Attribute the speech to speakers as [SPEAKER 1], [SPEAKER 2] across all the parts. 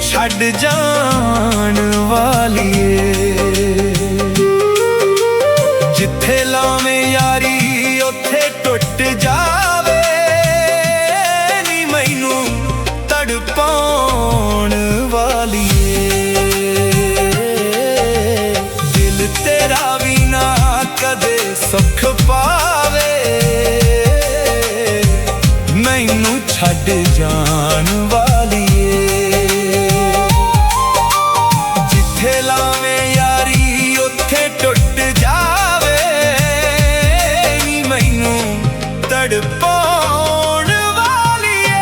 [SPEAKER 1] छड़ जान वालिए। जिथे लावें यारी उथे टुट जावे नी मैनू तड़पाउण वालिए। दिल तेरा भी ना कदे सुख पावे मैनू छड़ जान वालिए। जिथे लावें यारी उथे टुट जावे नी मैनू तड़पाउण वालिए।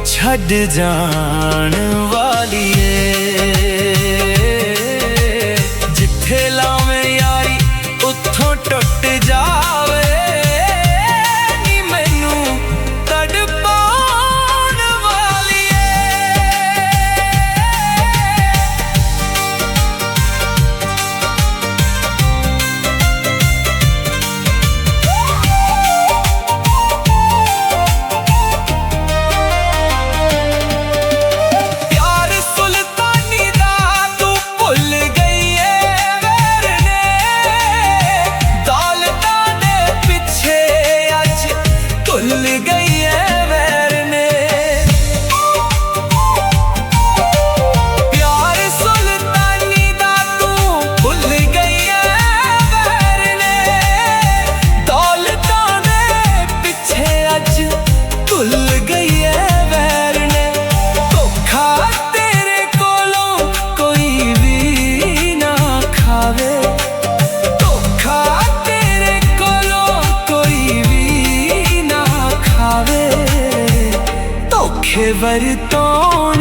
[SPEAKER 1] छड़ जान वालिए। जिथे लावें यारी उथों टुट जावे नी मैनू तड़पाउण वालिए। वरतों